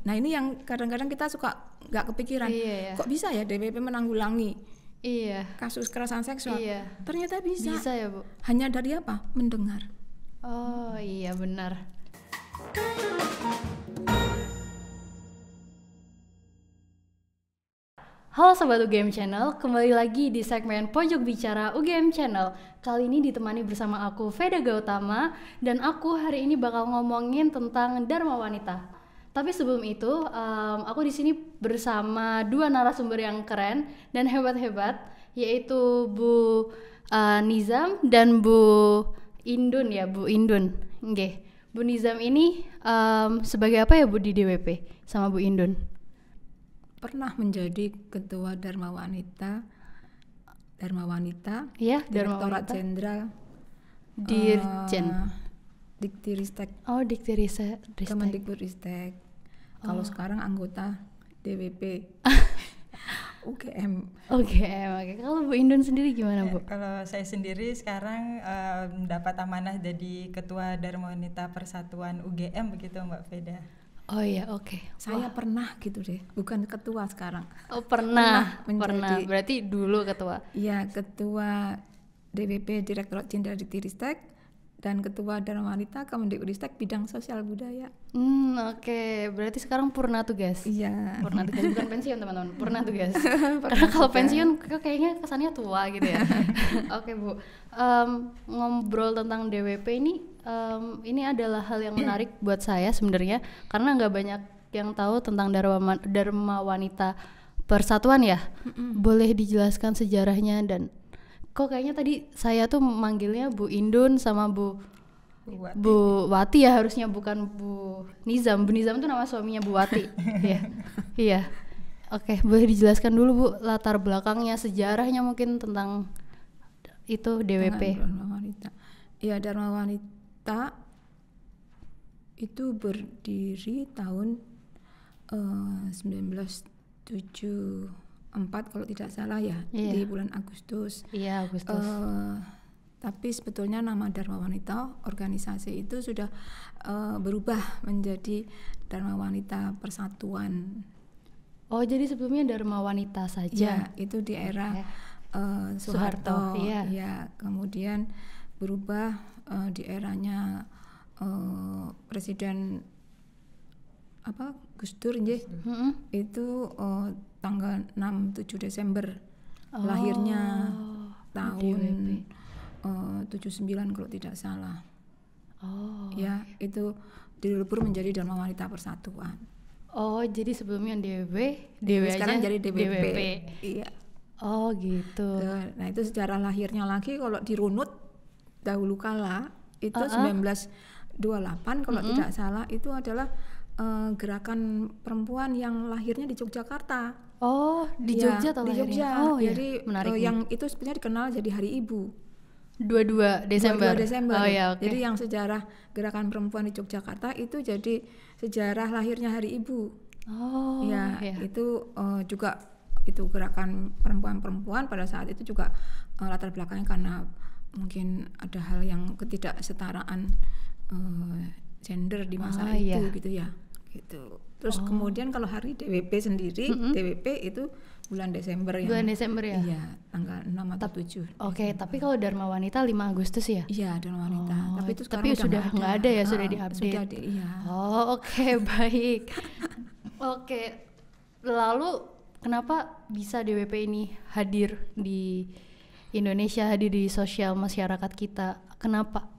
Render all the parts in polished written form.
Nah ini yang kadang-kadang kita suka nggak kepikiran, kok bisa ya DWP menanggulangi kasus kekerasan seksual? Ternyata bisa ya Bu. Hanya dari apa? Mendengar. Oh iya benar. Halo Sobat UGM Channel, kembali lagi di segmen Pojok Bicara UGM Channel. Kali ini ditemani bersama aku Veda Gautama, dan aku hari ini bakal ngomongin tentang Dharma Wanita. Tapi sebelum itu, aku di sini bersama dua narasumber yang keren dan hebat-hebat, yaitu Bu Nizam dan Bu Indun ya, Bu Indun. Nggih. Bu Nizam ini sebagai apa ya Bu di DWP sama Bu Indun? Pernah menjadi ketua Dharma Wanita, ya, Direktorat Jenderal Dirjen Diktiristek. Oh, Diktiristek. Kemendikbudristek. Kalau sekarang anggota DWP UGM. Oke. Kalau Bu Indun sendiri gimana Bu? Kalau saya sendiri sekarang mendapat amanah jadi ketua Dharma Wanita Persatuan UGM begitu Mbak Veda. Oh iya, oke. Saya pernah gitu deh, bukan ketua sekarang. Oh pernah. Menjadi, berarti dulu ketua. Iya, ketua DWP Direktorat Jenderal Diktiristek dan ketua Dharma Wanita Kemendikbudristek bidang sosial budaya. Oke. Berarti sekarang purna tugas. Iya. Purna tugas, bukan pensiun teman-teman, purna tugas. Karena kalau pensiun kayaknya kesannya tua gitu ya. Oke Bu, ngobrol tentang DWP ini adalah hal yang menarik buat saya sebenarnya, karena nggak banyak yang tahu tentang Dharma Wanita Persatuan ya. Boleh dijelaskan sejarahnya, dan kok kayaknya tadi saya tuh manggilnya Bu Indun sama Bu Wati ya, harusnya bukan Bu Nizam. Bu Nizam tuh nama suaminya Bu Wati. Iya. Oke, boleh dijelaskan dulu Bu latar belakangnya, sejarahnya mungkin tentang itu DWP. Dharma Wanita. Ya, Dharma Wanita itu berdiri tahun 1974 kalau tidak salah ya, di bulan Agustus. Iya, Agustus. Tapi sebetulnya nama Dharma Wanita organisasi itu sudah berubah menjadi Dharma Wanita Persatuan. Oh, jadi sebelumnya Dharma Wanita saja. Ya, itu di era Soeharto. Ya, kemudian berubah di eranya Presiden Gus Dur itu tanggal 6-7 Desember lahirnya tahun 79 kalau tidak salah. Ya, itu dilebur menjadi Dharma Wanita Persatuan. Oh, jadi sebelumnya DW sekarang aja jadi DWP. Iya. Oh, gitu. Nah, itu sejarah lahirnya lagi kalau dirunut dahulu kala itu 1928 kalau tidak salah, itu adalah gerakan perempuan yang lahirnya di Yogyakarta. Oh, di Jogja atau di lahirnya? Jogja. Oh, jadi menarik yang itu sebenarnya dikenal jadi Hari Ibu. 22 Desember. 22 Desember. Oh ya, oke. Jadi yang sejarah gerakan perempuan di Yogyakarta itu jadi sejarah lahirnya Hari Ibu. Oh, ya. Itu juga itu gerakan perempuan-perempuan pada saat itu juga latar belakangnya karena mungkin ada hal yang ketidaksetaraan gender di masa itu gitu ya. Gitu. Terus kemudian kalau hari DWP sendiri, DWP itu bulan Desember ya. Bulan Desember ya? Iya, tanggal 6 atau 7. Oke, tapi kalau Dharma Wanita 5 Agustus ya? Iya, Dharma Wanita. Tapi itu sekarang sudah nggak ada ya, sudah diupdate. Sudah iya. Oh, oke, baik. Oke. Lalu kenapa bisa DWP ini hadir di Indonesia, hadir di sosial masyarakat kita? Kenapa?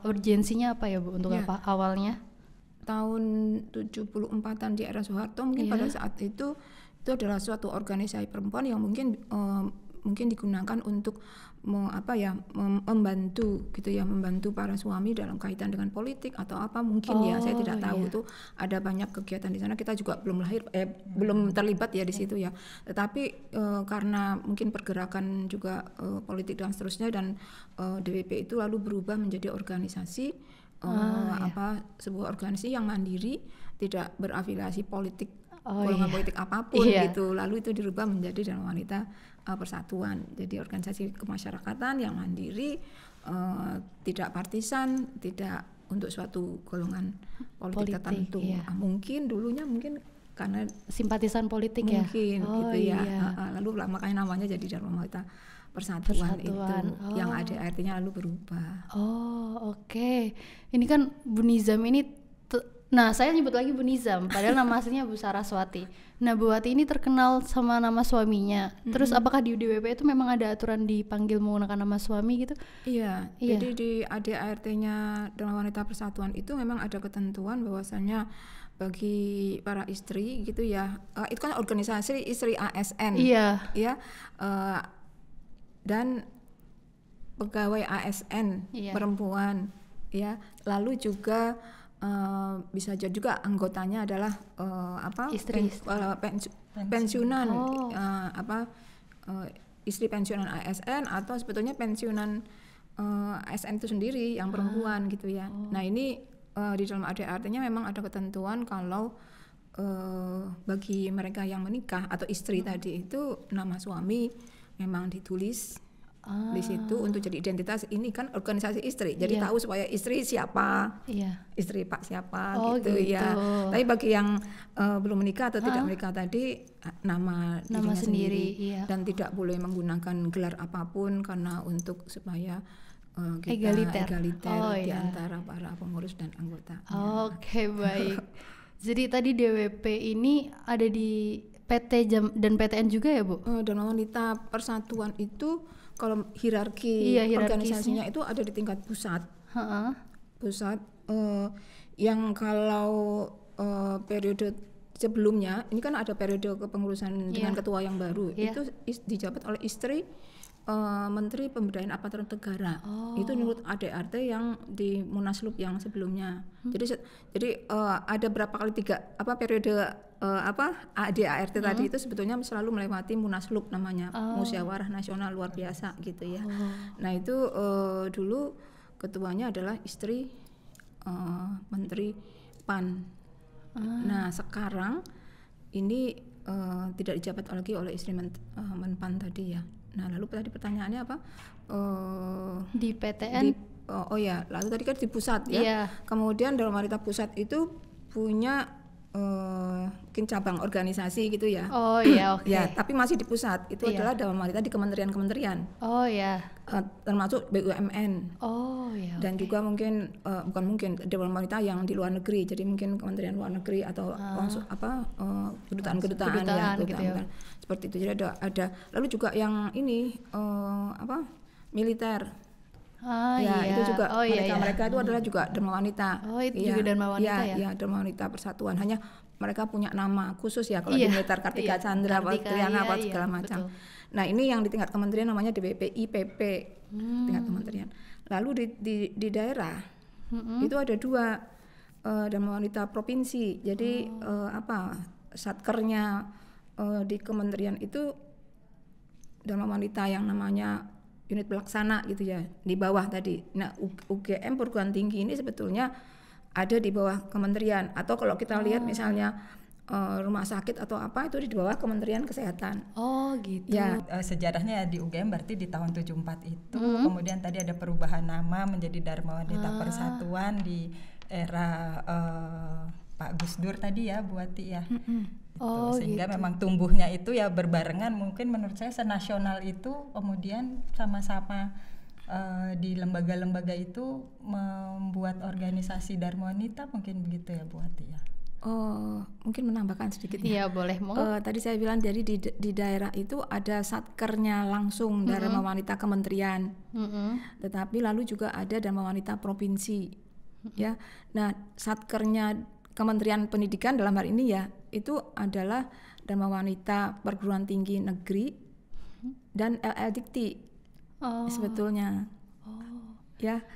Urgensinya apa ya Bu untuk apa awalnya? Tahun 74-an di era Soeharto mungkin pada saat itu adalah suatu organisasi perempuan yang mungkin digunakan untuk membantu gitu ya, membantu para suami dalam kaitan dengan politik atau apa mungkin ya, saya tidak tahu. Itu ada banyak kegiatan di sana, kita juga belum terlibat ya di situ ya, tetapi karena mungkin pergerakan juga politik dan seterusnya, dan DWP itu lalu berubah menjadi organisasi sebuah organisasi yang mandiri, tidak berafiliasi politik, golongan politik apapun gitu. Lalu itu dirubah menjadi Dharma Wanita Persatuan, jadi organisasi kemasyarakatan yang mandiri, tidak partisan, tidak untuk suatu golongan politik tertentu. iya. Mungkin dulunya karena Simpatisan politik ya. mungkin Oh, gitu ya. iya. Lalu makanya namanya jadi Dharma Wanita Persatuan itu Persatuan. yang ADART-nya lalu berubah. Oh, oke. Ini kan Bu Nizam ini nah, saya nyebut lagi Bu Nizam padahal nama aslinya Bu Saraswati. Nah, Bu Wati ini terkenal sama nama suaminya. Terus apakah di DWP itu memang ada aturan dipanggil menggunakan nama suami gitu? Iya, jadi di ADART-nya Dharma Wanita Persatuan itu memang ada ketentuan bahwasanya bagi para istri gitu ya, itu kan organisasi istri ASN. Iya. Ya, dan pegawai ASN perempuan, ya. Lalu juga bisa jadi juga anggotanya adalah istri. pensiunan, istri pensiunan ASN atau sebetulnya pensiunan ASN itu sendiri yang perempuan gitu ya. Nah ini di dalam ADART-nya memang ada ketentuan kalau bagi mereka yang menikah atau istri tadi itu nama suami memang ditulis di situ untuk jadi identitas. Ini kan organisasi istri, jadi tahu supaya istri siapa, istri Pak siapa gitu ya. Tapi bagi yang belum menikah atau tidak menikah tadi nama sendiri. Dan tidak boleh menggunakan gelar apapun karena untuk supaya kita egaliter di antara para pengurus dan anggota. Oke, baik. Jadi tadi DWP ini ada di PT dan PTN juga ya, Bu? Dharma Wanita Persatuan itu kalau hierarki organisasinya itu ada di tingkat pusat. Pusat yang kalau periode sebelumnya ini kan ada periode kepengurusan dengan ketua yang baru itu dijabat oleh istri Menteri Pemberdayaan Aparatur Negara. Itu menurut ADART yang di Munaslup yang sebelumnya. Jadi ada berapa kali periode ADART tadi itu sebetulnya selalu melewati Munaslup namanya, Musyawarah Nasional Luar Biasa gitu ya. Nah itu dulu ketuanya adalah istri Menteri PAN. Nah sekarang ini tidak dijabat lagi oleh istri Menpan tadi ya. Nah lalu tadi pertanyaannya apa? Di PTN? Lalu tadi kan di pusat ya. Kemudian Dharma Wanita Pusat itu punya mungkin cabang organisasi gitu ya. Ya, tapi masih di pusat. Itu adalah Dharma Wanita di kementerian-kementerian. Termasuk BUMN. Dan juga mungkin Dharma Wanita yang di luar negeri. Jadi mungkin Kementerian Luar Negeri atau kedutaan-kedutaan ya, gitu ya. Seperti itu. Jadi ada lalu juga yang ini militer. Itu juga mereka itu adalah juga Dharma Wanita. Itu juga Dharma Wanita ya? Iya, Dharma Wanita Persatuan. Hanya mereka punya nama khusus ya. Kalau di militer Kartika Chandra, Triana, segala macam. Betul. Nah ini yang di tingkat kementerian namanya DWPI PP, tingkat kementerian. Lalu di daerah itu ada 2 Dharma Wanita provinsi. Jadi satkernya di kementerian itu Dharma Wanita yang namanya unit pelaksana gitu ya, di bawah tadi. Nah UGM perguruan tinggi ini sebetulnya ada di bawah kementerian, atau kalau kita lihat misalnya rumah sakit atau apa itu di bawah Kementerian Kesehatan. Gitu. Ya, sejarahnya di UGM berarti di tahun 74 itu. Kemudian tadi ada perubahan nama menjadi Dharma Wanita Persatuan di era Pak Gus Dur tadi ya, Bu Wati ya. Sehingga memang tumbuhnya itu ya berbarengan, mungkin menurut saya senasional itu, kemudian sama-sama di lembaga-lembaga itu membuat organisasi Dharma Wanita, mungkin begitu ya Bu Wati ya. Mungkin menambahkan sedikit ya. Iya boleh. Tadi saya bilang jadi di daerah itu ada satkernya langsung Dharma Wanita Kementerian, tetapi lalu juga ada Dharma Wanita Provinsi, ya. Nah satkernya Kementerian Pendidikan dalam hal ini ya itu adalah Dharma Wanita Perguruan Tinggi Negeri dan LL Dikti sebetulnya.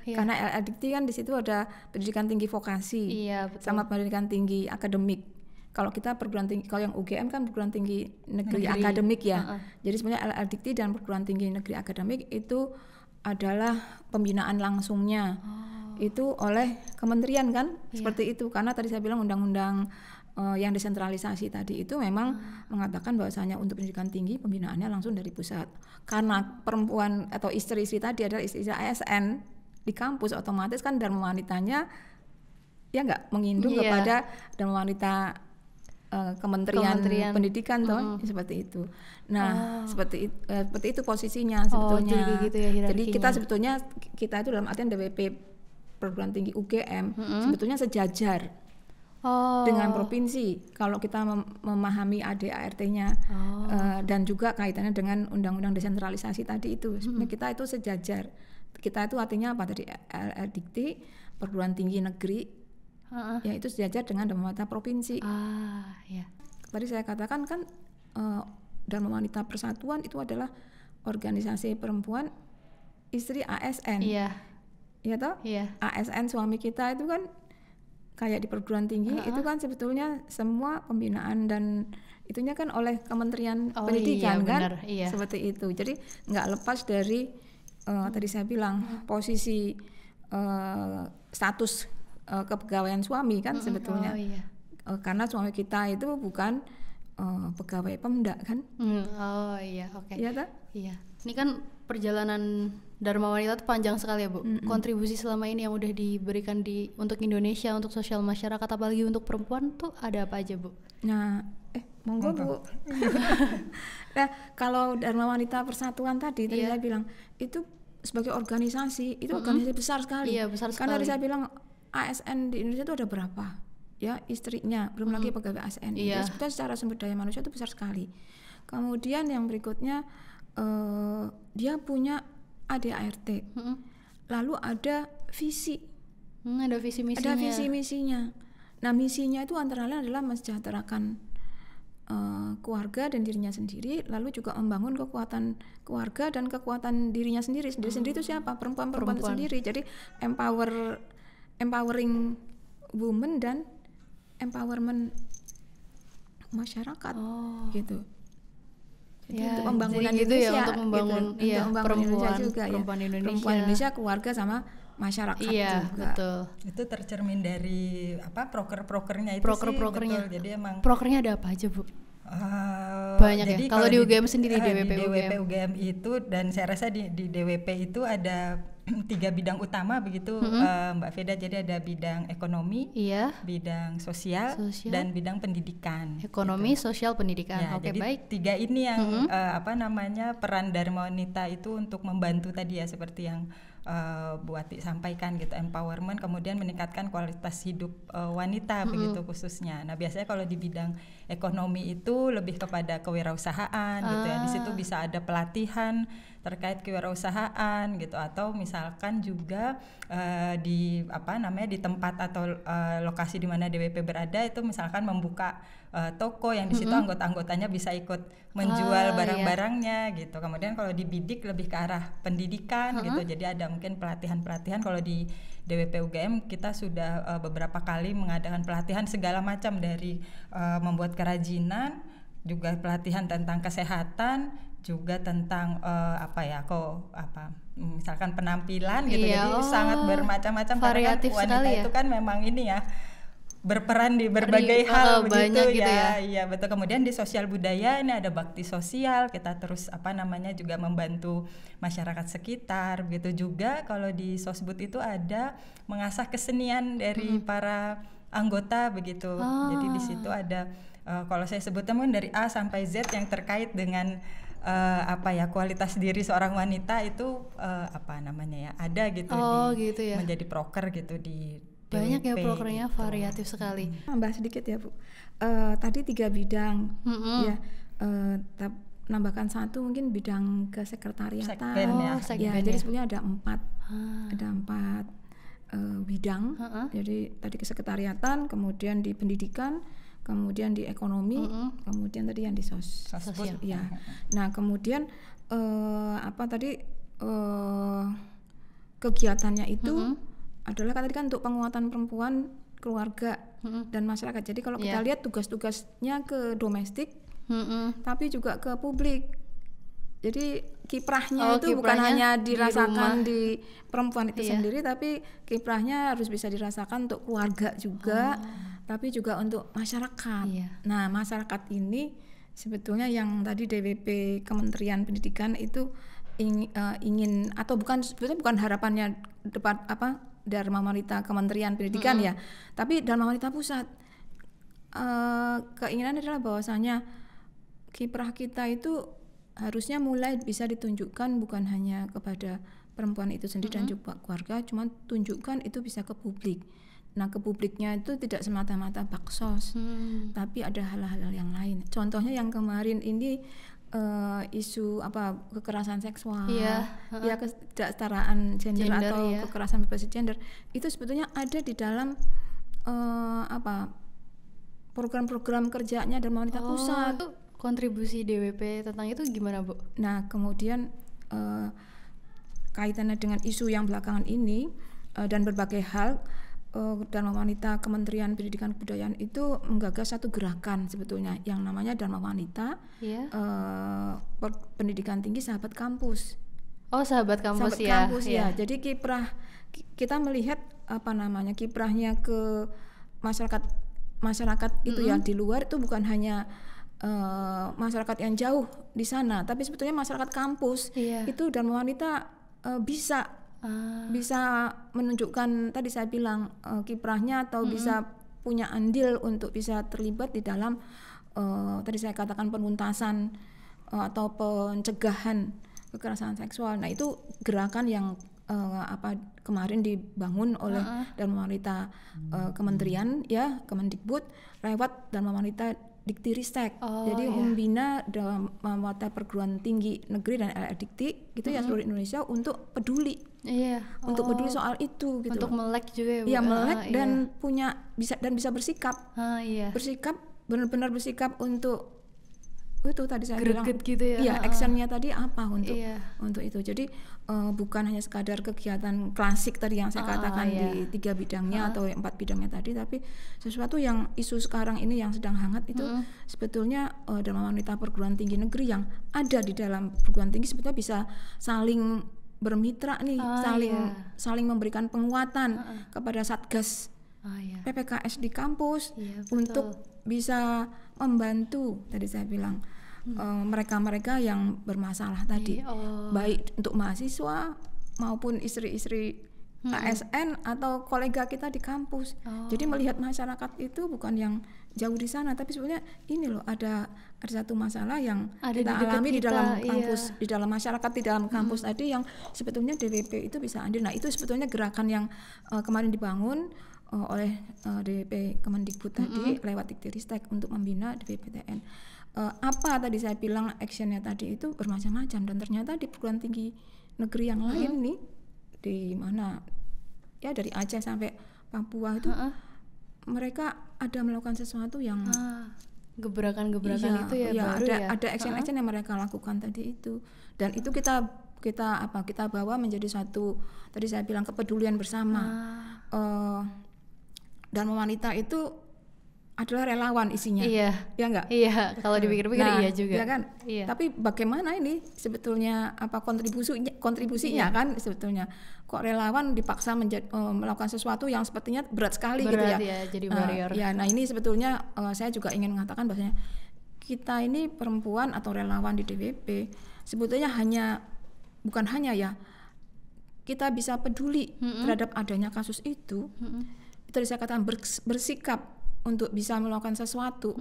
Karena LL Dikti kan di situ ada pendidikan tinggi vokasi, sama pendidikan tinggi akademik. Kalau kita perguruan tinggi, kalau yang UGM kan perguruan tinggi negeri akademik ya. Jadi sebenarnya LL Dikti dan perguruan tinggi negeri akademik itu adalah pembinaan langsungnya itu oleh kementerian kan, seperti itu. Karena tadi saya bilang undang-undang yang desentralisasi tadi itu memang mengatakan bahwasanya untuk pendidikan tinggi pembinaannya langsung dari pusat. Karena perempuan atau istri-istri tadi adalah istri ASN di kampus, otomatis kan Dharma Wanitanya ya nggak mengindung kepada Dharma Wanita Kementerian Pendidikan toh, seperti itu. Nah, seperti itu posisinya sebetulnya. Jadi, gitu ya, jadi kita itu dalam artian DWP perguruan tinggi UGM sebetulnya sejajar dengan provinsi. Kalau kita memahami ADART-nya dan juga kaitannya dengan undang-undang desentralisasi tadi itu, sebenarnya kita itu sejajar. Kita itu artinya apa tadi? Dikti perguruan tinggi negeri. Ya itu sejajar dengan Dharma Wanita provinsi. Ya. Tadi saya katakan kan Dharma Wanita Persatuan itu adalah organisasi perempuan istri ASN. Iya. Iya toh? Iya. ASN suami kita itu kan kayak di perguruan tinggi itu kan sebetulnya semua pembinaan dan itunya kan oleh Kementerian Pendidikan kan? Benar, iya. Seperti itu. Jadi nggak lepas dari tadi saya bilang posisi status kepegawaian suami kan sebetulnya. Karena suami kita itu bukan pegawai Pemda kan. Oke. Iya tak? Iya. Ini kan perjalanan Dharma Wanita itu panjang sekali ya Bu. Kontribusi selama ini yang udah diberikan untuk Indonesia, untuk sosial masyarakat, apalagi untuk perempuan tuh ada apa aja Bu? Nah, monggo Bu. Nah, kalau Dharma Wanita Persatuan tadi saya bilang itu sebagai organisasi itu organisasi besar sekali. Iya, besar sekali. Karena tadi saya bilang ASN di Indonesia itu ada berapa? Ya, istrinya, belum lagi pegawai ASN. Iya. Itu sebetulnya secara sumber daya manusia itu besar sekali. Kemudian yang berikutnya dia punya ADART. Lalu ada visi. Ada visi misinya. Ada visi misinya. Nah, misinya itu antara lain adalah mensejahterakan keluarga dan dirinya sendiri, lalu juga membangun kekuatan keluarga dan kekuatan dirinya sendiri. Sendiri itu siapa? Perempuan itu sendiri. Jadi empowering women dan empowerment masyarakat gitu. Jadi untuk pembangunan gitu Indonesia, ya, untuk membangun untuk membangun Indonesia juga perempuan ya. Indonesia. Perempuan Indonesia, keluarga sama masyarakat juga. Betul. Itu tercermin dari proker-prokernya itu Proker-prokernya. Betul. Jadi emang prokernya ada apa aja Bu? Banyak jadi ya. Kalau di UGM sendiri DWP UGM itu, dan saya rasa di DWP itu ada 3 bidang utama begitu Mbak Veda. Jadi ada bidang ekonomi, bidang sosial dan bidang pendidikan. Ekonomi, sosial, pendidikan. Ya, jadi baik. 3 ini yang peran Dharma Wanita itu untuk membantu tadi ya, seperti yang Bu Ati sampaikan gitu, empowerment, kemudian meningkatkan kualitas hidup wanita begitu khususnya. Nah, biasanya kalau di bidang ekonomi itu lebih kepada kewirausahaan gitu ya. Di situ bisa ada pelatihan terkait kewirausahaan gitu, atau misalkan juga di tempat atau lokasi di mana DWP berada itu misalkan membuka toko yang di situ anggota-anggotanya bisa ikut menjual barang-barangnya gitu. Kemudian kalau di bidik lebih ke arah pendidikan gitu. Jadi ada mungkin pelatihan-pelatihan. Kalau di DWP UGM kita sudah beberapa kali mengadakan pelatihan segala macam, dari membuat kerajinan, juga pelatihan tentang kesehatan, juga tentang misalkan penampilan gitu. Jadi sangat bermacam-macam, karena kan wanita itu kan memang ini ya, berperan di berbagai hal begitu ya. Iya betul. Kemudian di sosial budaya ini ada bakti sosial, kita terus juga membantu masyarakat sekitar begitu. Juga kalau di Sosbud itu ada mengasah kesenian dari para anggota begitu. Jadi di situ ada kalau saya sebutnya mungkin dari A sampai Z yang terkait dengan kualitas diri seorang wanita itu ada gitu, gitu ya. Menjadi proker gitu di banyak DWP, ya prokernya gitu. Variatif sekali. Tambah sedikit ya Bu, tadi 3 bidang ya, nambahkan 1 mungkin bidang kesekretariatan. Jadi sebenarnya ada 4 bidang. Jadi tadi kesekretariatan, kemudian di pendidikan, kemudian di ekonomi, kemudian tadi yang di sosial. Ya. Nah kemudian kegiatannya itu adalah tadi kan untuk penguatan perempuan, keluarga dan masyarakat. Jadi kalau kita lihat tugas-tugasnya ke domestik, tapi juga ke publik. Jadi kiprahnya itu bukan hanya dirasakan di perempuan itu sendiri, tapi kiprahnya harus bisa dirasakan untuk keluarga juga, tapi juga untuk masyarakat. Nah, masyarakat ini sebetulnya yang tadi DWP Kementerian Pendidikan itu ingin atau sebetulnya bukan harapannya Dharma Wanita Kementerian Pendidikan ya, tapi Dharma Wanita Pusat. Keinginan adalah bahwasanya kiprah kita itu harusnya mulai bisa ditunjukkan bukan hanya kepada perempuan itu sendiri dan juga keluarga, cuma tunjukkan itu bisa ke publik. Nah, ke publiknya itu tidak semata-mata baksos, tapi ada hal-hal yang lain. Contohnya yang kemarin ini isu kekerasan seksual, ya ketidaksetaraan gender atau kekerasan berbasis gender, itu sebetulnya ada di dalam program-program kerjanya Dharma Wanita Pusat. Itu kontribusi DWP tentang itu gimana, Bu? Nah, kemudian kaitannya dengan isu yang belakangan ini dan berbagai hal, Dharma Wanita Kementerian Pendidikan Kebudayaan itu menggagas satu gerakan sebetulnya yang namanya Dharma Wanita Pendidikan Tinggi Sahabat Kampus. Oh, Sahabat Kampus. Sahabat Kampus ya. Jadi kiprah kita melihat kiprahnya ke masyarakat itu ya di luar itu bukan hanya masyarakat yang jauh di sana, tapi sebetulnya masyarakat kampus itu Dharma Wanita bisa menunjukkan tadi saya bilang kiprahnya atau bisa punya andil untuk bisa terlibat di dalam tadi saya katakan penuntasan atau pencegahan kekerasan seksual. Nah, itu gerakan yang kemarin dibangun oleh Dharma Wanita Kementerian ya Kemendikbud lewat Dharma Wanita Diktiristek. Jadi membina Dharma Wanita perguruan tinggi negeri dan LR-Dikti gitu ya seluruh Indonesia untuk peduli. Untuk peduli soal itu gitu. Untuk melek juga ya, Bu. Ya, melek dan bisa bersikap. Bersikap benar-benar bersikap untuk itu tadi saya bilang gitu ya. Iya, actionnya tadi apa untuk itu. Jadi bukan hanya sekadar kegiatan klasik tadi yang saya katakan di 3 bidangnya atau 4 bidangnya tadi, tapi sesuatu yang isu sekarang ini yang sedang hangat itu sebetulnya Dharma Wanita perguruan tinggi negeri yang ada di dalam perguruan tinggi sebetulnya bisa saling bermitra nih, saling memberikan penguatan kepada Satgas PPKS di kampus untuk bisa membantu tadi saya bilang mereka-mereka yang bermasalah tadi, baik untuk mahasiswa maupun istri-istri ASN atau kolega kita di kampus. Jadi melihat masyarakat itu bukan yang jauh di sana, tapi sebenarnya ini loh ada satu masalah yang kita alami di dalam kampus, di dalam masyarakat, di dalam kampus tadi yang sebetulnya DWP itu bisa andil. Nah, itu sebetulnya gerakan yang kemarin dibangun oleh DWP Kemendikbud tadi lewat Diktiristek untuk membina DWPTN. Apa tadi saya bilang actionnya tadi itu bermacam-macam, dan ternyata di perguruan tinggi negeri yang lain nih di mana ya dari Aceh sampai Papua itu mereka ada melakukan sesuatu yang gebrakan-gebrakan itu ya baru ada action-action yang mereka lakukan tadi itu, dan itu kita bawa menjadi satu tadi saya bilang kepedulian bersama. Dharma Wanita itu adalah relawan isinya, ya enggak? Iya, kalau dipikir-pikir iya juga. Ya kan? Iya. Tapi bagaimana ini sebetulnya kontribusinya kan sebetulnya kok relawan dipaksa melakukan sesuatu yang sepertinya berat sekali gitu ya. Jadi barrier. Nah ini sebetulnya saya juga ingin mengatakan bahwasanya kita ini perempuan atau relawan di DWP sebetulnya bukan hanya ya kita bisa peduli terhadap adanya kasus itu. Itu saya katakan bersikap untuk bisa melakukan sesuatu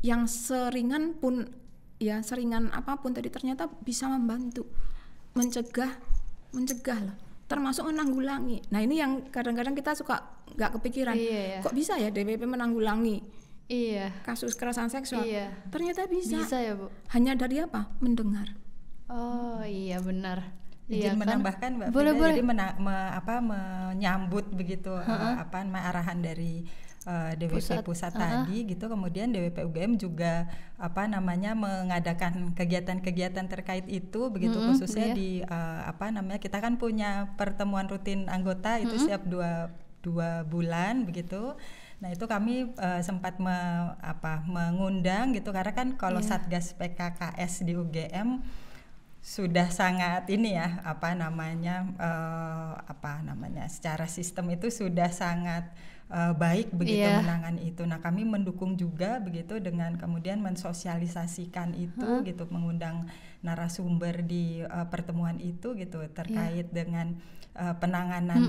yang seringan apapun tadi ternyata bisa membantu mencegah loh, termasuk menanggulangi. Nah ini yang kadang-kadang kita suka nggak kepikiran, kok bisa ya DWP menanggulangi kasus kekerasan seksual? Ternyata bisa ya, Bu. Hanya dari apa? Mendengar. Oh iya benar. Izin menambahkan Mbak Boleh. Jadi menyambut begitu arahan dari DWP pusat tadi gitu. Kemudian DWP UGM juga mengadakan kegiatan-kegiatan terkait itu begitu, khususnya di kita kan punya pertemuan rutin anggota itu setiap dua bulan begitu. Nah itu kami sempat mengundang gitu, karena kan kalau Satgas PKKS di UGM sudah sangat ini ya secara sistem itu sudah sangat baik begitu Iya. menangani itu. Nah, kami mendukung juga begitu dengan kemudian mensosialisasikan itu gitu, mengundang narasumber di pertemuan itu gitu terkait dengan penanganan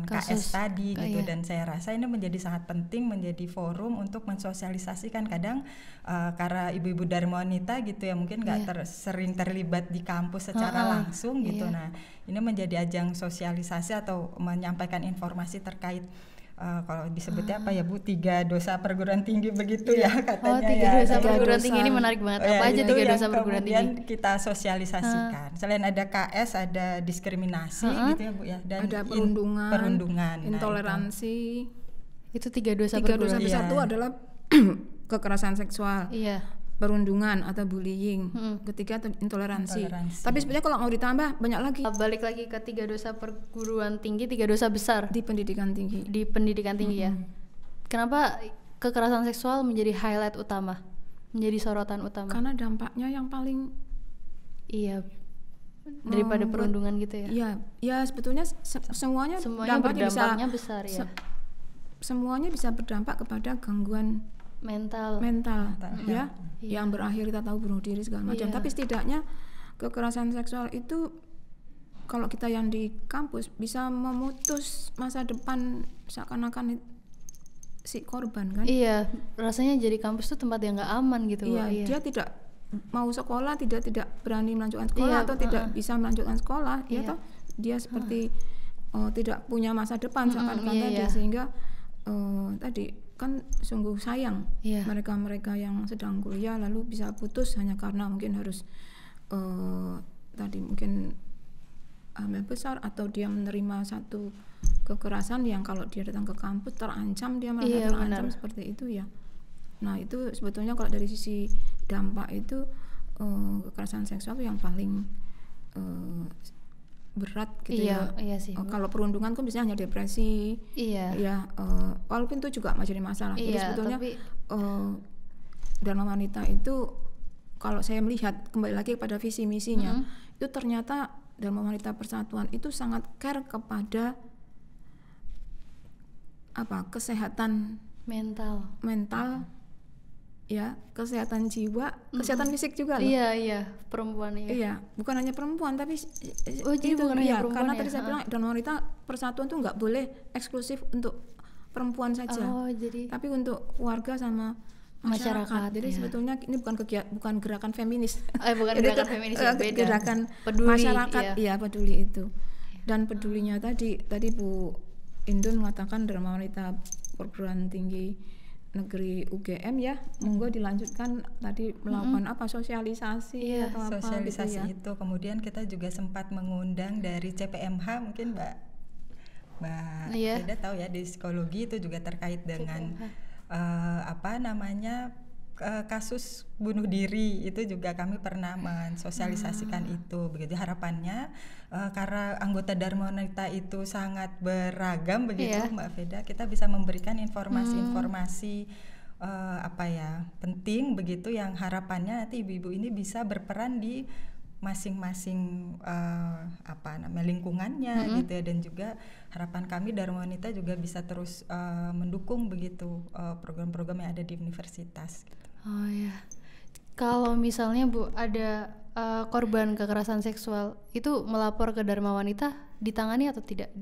KS tadi gitu. Dan saya rasa ini menjadi sangat penting, menjadi forum untuk mensosialisasikan. Kadang karena ibu-ibu Dharma Wanita gitu ya mungkin nggak sering terlibat di kampus secara langsung gitu. Nah, ini menjadi ajang sosialisasi atau menyampaikan informasi terkait kalau disebutnya apa ya Bu, 3 dosa perguruan tinggi begitu ya katanya. 3 dosa perguruan tinggi ini menarik banget. Apa aja 3 dosa perguruan tinggi? Kemudian kita sosialisasikan. Selain ada KS, ada diskriminasi gitu ya Bu ya, dan ada perundungan, intoleransi. Itu 3 dosa 3 dosa perguruan besar itu adalah kekerasan seksual. Perundungan atau bullying, ketiga intoleransi. Tapi sebenarnya kalau mau ditambah banyak lagi. Balik lagi ke 3 dosa perguruan tinggi, 3 dosa besar di pendidikan tinggi. Di pendidikan tinggi ya. Kenapa kekerasan seksual menjadi highlight utama, menjadi sorotan utama? Karena dampaknya yang paling daripada perundungan gitu ya. Ya sebetulnya semuanya dampaknya besar ya. Semuanya bisa berdampak kepada gangguan mental ya, yang berakhir kita tahu bunuh diri segala macam. Tapi setidaknya kekerasan seksual itu kalau kita yang di kampus bisa memutus masa depan seakan-akan si korban kan. Iya, rasanya jadi kampus tuh tempat yang nggak aman gitu. Dia tidak mau sekolah, tidak berani melanjutkan sekolah atau tidak bisa melanjutkan sekolah, dia seperti tidak punya masa depan seakan-akan tadi. Sehingga tadi kan sungguh sayang mereka yang sedang kuliah lalu bisa putus hanya karena mungkin harus tadi mungkin hamil besar atau dia menerima satu kekerasan yang kalau dia datang ke kampus terancam, dia merasa terancam seperti itu ya. Nah itu sebetulnya kalau dari sisi dampak itu kekerasan seksual yang paling berat gitu iya sih, kalau perundungan kan biasanya hanya depresi walaupun itu juga menjadi masalah. Jadi sebetulnya Dharma Wanita itu kalau saya melihat kembali lagi kepada visi misinya itu ternyata Dharma Wanita Persatuan itu sangat care kepada kesehatan mental ya, kesehatan jiwa, kesehatan fisik juga loh. Iya, perempuan Iya, bukan hanya perempuan tapi jadi bukan hanya perempuan karena tadi saya bilang Dharma Wanita Persatuan tuh nggak boleh eksklusif untuk perempuan saja. Tapi untuk keluarga sama masyarakat. Jadi sebetulnya ini bukan gerakan feminis. Bukan gerakan feminis, beda. Gerakan peduli, masyarakat peduli itu. Dan pedulinya tadi Bu Indun mengatakan Dharma Wanita Perguruan Tinggi Negeri UGM ya, monggo dilanjutkan tadi melakukan sosialisasi atau apa sosialisasi gitu ya. Itu kemudian kita juga sempat mengundang dari CPMH, mungkin Mbak Frida tahu ya, di psikologi itu juga terkait dengan kasus bunuh diri itu juga kami pernah mensosialisasikan itu begitu. Harapannya karena anggota Dharma Wanita itu sangat beragam begitu Mbak Frida, kita bisa memberikan informasi-informasi penting begitu yang harapannya nanti ibu-ibu ini bisa berperan di masing-masing lingkungannya gitu ya. Dan juga harapan kami Dharma Wanita juga bisa terus mendukung begitu program-program yang ada di universitas gitu. Kalau misalnya Bu ada korban kekerasan seksual itu melapor ke Dharma Wanita, ditangani atau tidak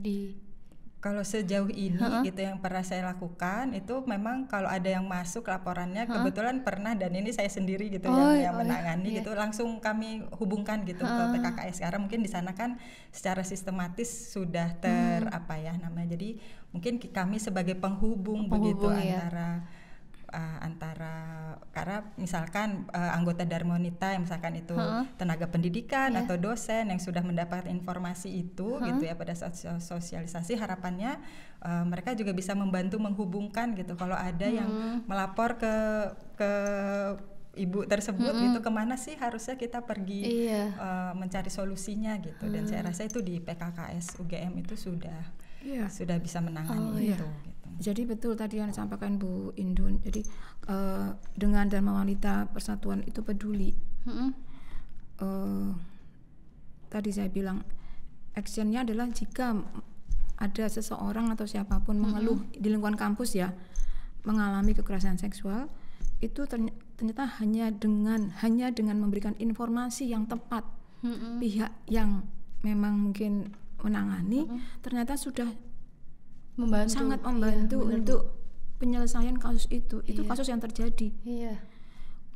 Kalau sejauh ini gitu yang pernah saya lakukan itu memang kalau ada yang masuk laporannya kebetulan pernah, dan ini saya sendiri gitu yang menangani gitu, langsung kami hubungkan gitu ke PKKS karena mungkin di sana kan secara sistematis sudah jadi mungkin kami sebagai penghubung begitu antara karena misalkan anggota Dharma Wanita yang misalkan itu tenaga pendidikan atau dosen yang sudah mendapat informasi itu gitu ya pada saat sosialisasi, harapannya mereka juga bisa membantu menghubungkan gitu kalau ada yang melapor ke ibu tersebut gitu, kemana sih harusnya kita pergi mencari solusinya gitu. Dan saya rasa itu di PKKS UGM itu sudah bisa menangani itu gitu. Jadi betul tadi yang disampaikan Bu Indun. Jadi dengan Dharma Wanita Persatuan itu peduli. Tadi saya bilang actionnya adalah jika ada seseorang atau siapapun mengeluh di lingkungan kampus ya mengalami kekerasan seksual, itu ternyata hanya dengan memberikan informasi yang tepat pihak yang memang mungkin menangani ternyata sudah sangat membantu untuk penyelesaian kasus itu kasus yang terjadi.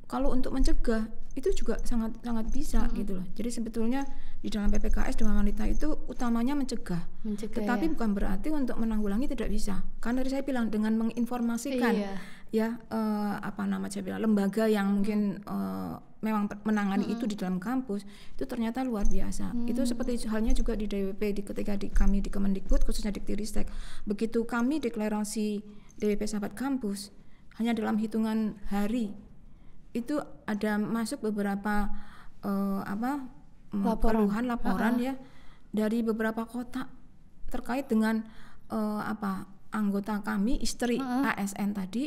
Kalau untuk mencegah itu juga sangat bisa gitu loh. Jadi sebetulnya di dalam PPKS Dharma Wanita itu utamanya mencegah tetapi bukan berarti untuk menanggulangi tidak bisa. Karena tadi saya bilang dengan menginformasikan saya bilang lembaga yang mungkin memang menangani itu di dalam kampus itu ternyata luar biasa. Itu seperti halnya juga di DWP ketika kami di Kemendikbud khususnya Diktiristek, begitu kami deklarasi DWP Sahabat Kampus hanya dalam hitungan hari itu ada masuk beberapa laporan ya dari beberapa kota terkait dengan anggota kami istri ASN tadi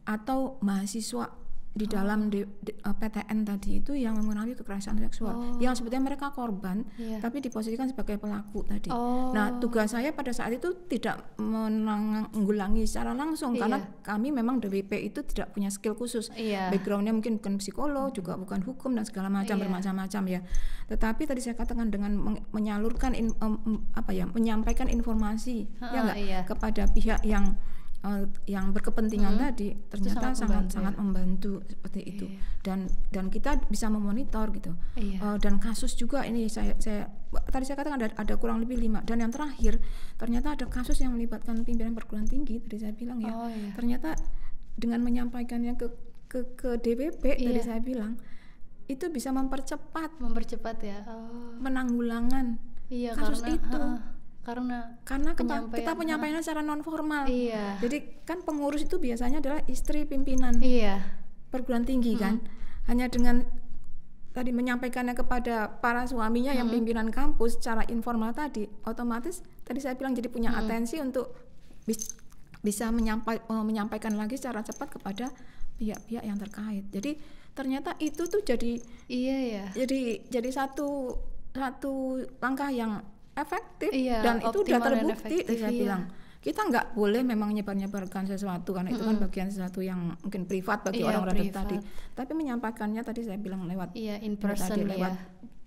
atau mahasiswa di dalam PTN tadi itu yang mengalami kekerasan seksual yang sebetulnya mereka korban tapi diposisikan sebagai pelaku tadi. Nah tugas saya pada saat itu tidak menanggulangi secara langsung karena kami memang DWP itu tidak punya skill khusus, backgroundnya mungkin bukan psikolog juga bukan hukum dan segala macam bermacam-macam ya. Tetapi tadi saya katakan dengan menyalurkan menyampaikan informasi kepada pihak yang berkepentingan tadi ternyata sangat membantu seperti itu dan kita bisa memonitor gitu dan kasus juga ini saya tadi saya katakan ada kurang lebih 5 dan yang terakhir ternyata ada kasus yang melibatkan pimpinan perguruan tinggi tadi saya bilang ternyata dengan menyampaikannya ke DWP tadi saya bilang itu bisa mempercepat penanggulangan kasus itu. Karena kita penyampaiannya secara non formal. Jadi kan pengurus itu biasanya adalah istri pimpinan perguruan tinggi kan. Hanya dengan tadi menyampaikannya kepada para suaminya yang pimpinan kampus secara informal tadi, otomatis tadi saya bilang jadi punya atensi untuk bisa menyampaikan lagi secara cepat kepada pihak-pihak yang terkait. Jadi ternyata itu tuh jadi satu langkah yang efektif dan itu sudah terbukti. Saya bilang kita nggak boleh memang nyebar-nyebarkan sesuatu karena itu kan bagian sesuatu yang mungkin privat bagi orang-orang tadi. Tapi menyampaikannya tadi saya bilang lewat lewat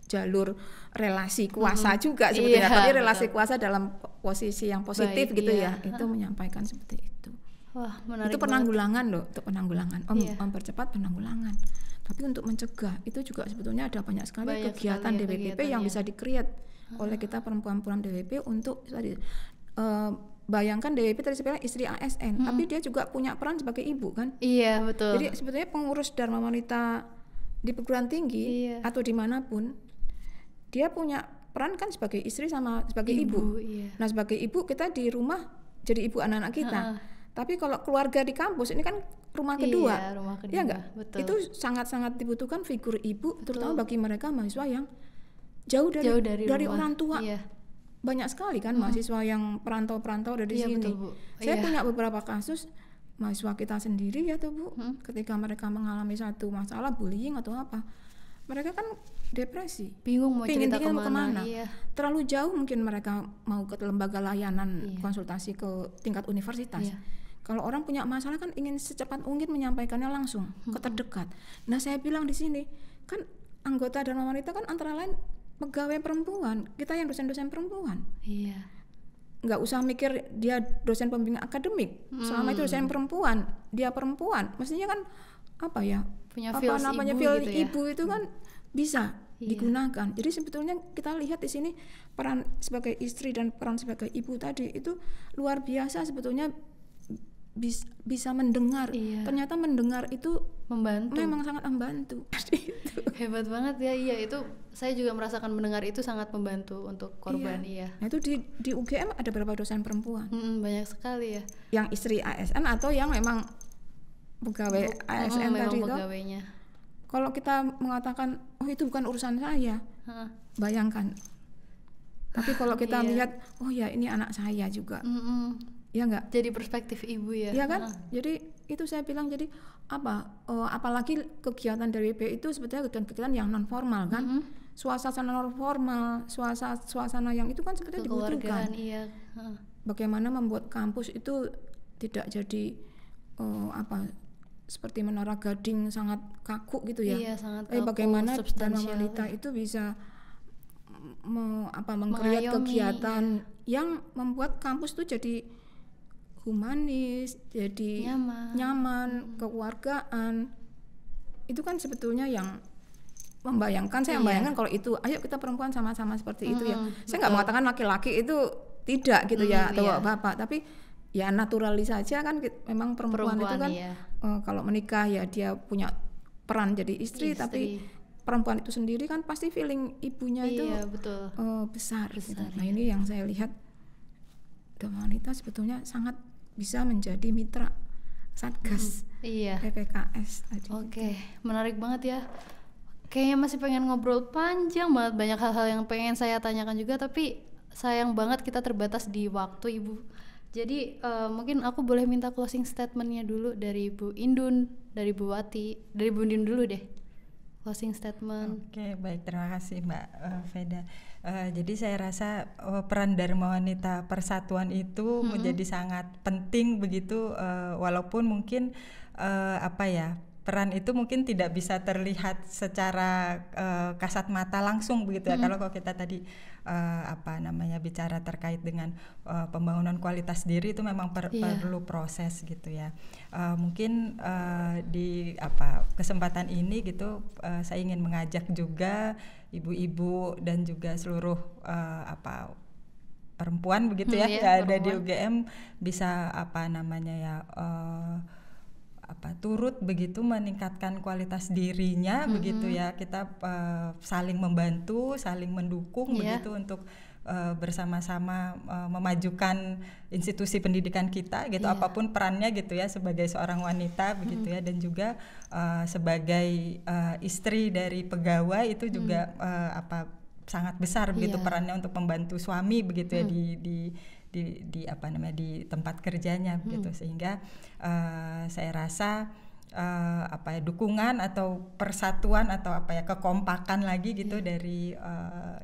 jalur relasi kuasa juga sebetulnya. Tapi relasi kuasa dalam posisi yang positif gitu ya. Itu menyampaikan seperti itu. Wah, menarik. Itu penanggulangan loh, untuk penanggulangan, mempercepat penanggulangan. Tapi untuk mencegah itu juga sebetulnya ada banyak sekali kegiatan DWP yang bisa di-create oleh kita perempuan-perempuan DWP untuk tadi bayangkan DWP tadi sebenarnya istri ASN, tapi dia juga punya peran sebagai ibu kan? Iya betul. Jadi sebetulnya pengurus Dharma Wanita di perguruan tinggi atau dimanapun dia punya peran kan sebagai istri sama sebagai ibu. Nah sebagai ibu kita di rumah jadi ibu anak-anak kita. Tapi kalau keluarga di kampus ini kan rumah kedua, ya enggak? Itu sangat-sangat dibutuhkan figur ibu, terutama bagi mereka mahasiswa yang jauh dari orang tua. Banyak sekali kan mahasiswa yang perantau dari sini. Betul, saya punya beberapa kasus mahasiswa kita sendiri ya tuh Bu, ketika mereka mengalami satu masalah bullying atau apa, mereka kan depresi, bingung mau cerita kemana. Terlalu jauh mungkin mereka mau ke lembaga layanan konsultasi ke tingkat universitas. Kalau orang punya masalah kan ingin secepat mungkin menyampaikannya langsung ke terdekat. Nah saya bilang di sini kan anggota Dharma Wanita kan antara lain pegawai perempuan, kita yang dosen-dosen perempuan. Nggak usah mikir dia dosen pembimbing akademik. Selama itu dosen perempuan, dia perempuan, mestinya kan punya feel ibu itu kan bisa digunakan. Jadi sebetulnya kita lihat di sini peran sebagai istri dan peran sebagai ibu tadi itu luar biasa sebetulnya. Bisa mendengar. Ternyata mendengar itu membantu. Memang sangat membantu. Hebat banget ya. Itu saya juga merasakan mendengar itu sangat membantu untuk korban. Nah itu di UGM ada berapa dosen perempuan? Banyak sekali ya. Yang istri ASN atau yang memang pegawai ASN tadi itu. Kalau kita mengatakan itu bukan urusan saya, bayangkan. Tapi kalau kita lihat ini anak saya juga. Ya enggak? Jadi perspektif ibu ya. Iya kan? Jadi itu saya bilang apalagi kegiatan DWP itu sebetulnya kegiatan yang non formal kan. suasana formal, suasana yang itu kan sebetulnya dibutuhkan. Iya. Bagaimana membuat kampus itu tidak jadi seperti Menara Gading sangat kaku gitu ya. Iya, sangat kaku, Bagaimana Dharma substansial. Wanita itu bisa meng-create kegiatan yang membuat kampus itu jadi humanis, jadi nyaman, kekeluargaan. Itu kan sebetulnya yang saya membayangkan kalau itu, ayo kita perempuan sama-sama seperti itu ya. Saya nggak mengatakan laki-laki itu tidak gitu ya, atau bapak, tapi ya naturalis saja kan, memang perempuan itu kan kalau menikah ya dia punya peran jadi istri. Tapi perempuan itu sendiri kan pasti feeling ibunya itu besar gitu. Nah ini yang saya lihat, Dharma Wanita sebetulnya sangat bisa menjadi mitra Satgas PPKS. Oke, menarik banget ya. Kayaknya masih pengen ngobrol panjang banget, banyak hal-hal yang pengen saya tanyakan juga, tapi sayang banget kita terbatas di waktu, Ibu. Jadi mungkin aku boleh minta closing statementnya dulu dari Bu Indun, dari Bu Wati, dari Bu Indun dulu deh. Closing statement. Oke, baik, terima kasih Mbak Veda. Jadi saya rasa peran Dharma Wanita Persatuan itu menjadi sangat penting begitu, walaupun mungkin peran itu mungkin tidak bisa terlihat secara kasat mata langsung begitu ya. Kalau kita tadi bicara terkait dengan pembangunan kualitas diri, itu memang perlu proses gitu ya. Mungkin di kesempatan ini gitu, saya ingin mengajak juga ibu-ibu dan juga seluruh perempuan begitu ya, yang ada di UGM bisa turut begitu meningkatkan kualitas dirinya begitu ya. Kita saling membantu, saling mendukung begitu untuk bersama-sama memajukan institusi pendidikan kita gitu, apapun perannya gitu ya, sebagai seorang wanita begitu ya, dan juga sebagai istri dari pegawai itu juga sangat besar begitu perannya untuk membantu suami begitu ya di tempat kerjanya begitu. Sehingga saya rasa dukungan atau persatuan atau kekompakan lagi gitu dari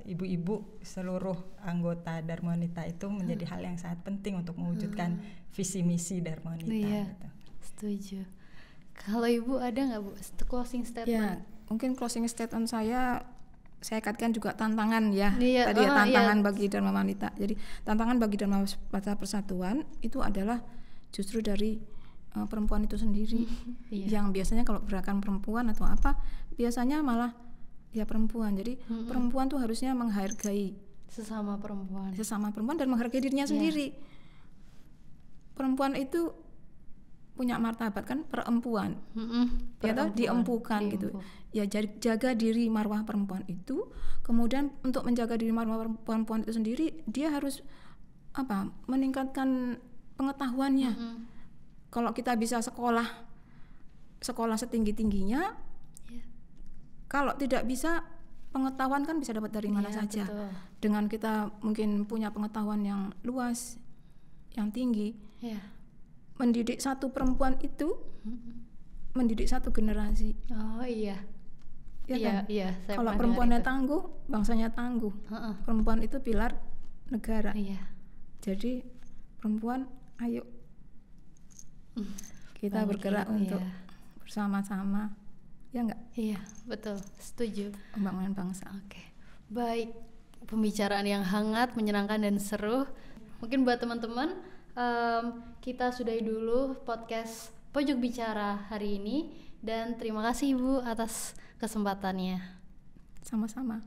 ibu-ibu seluruh anggota Dharma Wanita itu menjadi hal yang sangat penting untuk mewujudkan visi misi Dharma Wanita. Gitu. Setuju. Kalau Ibu ada nggak Bu closing statement? Ya, mungkin closing statement saya kaitkan juga tantangan ya. Tadi tantangan bagi Dharma Wanita. Jadi tantangan bagi Dharma Wanita Persatuan itu adalah justru dari perempuan itu sendiri. Yang biasanya kalau gerakan perempuan atau apa, biasanya malah ya perempuan. Jadi perempuan tuh harusnya menghargai sesama perempuan dan menghargai dirinya sendiri. Perempuan itu punya martabat kan, perempuan. Ya toh, diempukan gitu. Ya jaga diri marwah perempuan itu. Kemudian untuk menjaga diri marwah perempuan itu sendiri, dia harus meningkatkan pengetahuannya. Kalau kita bisa sekolah setinggi-tingginya, kalau tidak bisa, pengetahuan kan bisa dapat dari mana saja. Betul. Dengan kita mungkin punya pengetahuan yang luas, yang tinggi, mendidik satu perempuan itu mendidik satu generasi. Kalau perempuannya tangguh, bangsanya tangguh. Perempuan itu pilar negara. Jadi perempuan, ayo kita bergerak untuk bersama-sama, ya enggak? Iya, betul, setuju. Pembangunan bangsa. Oke, baik, pembicaraan yang hangat, menyenangkan dan seru. Mungkin buat teman-teman, kita sudahi dulu podcast Pojok Bicara hari ini, dan terima kasih Ibu atas kesempatannya. Sama-sama.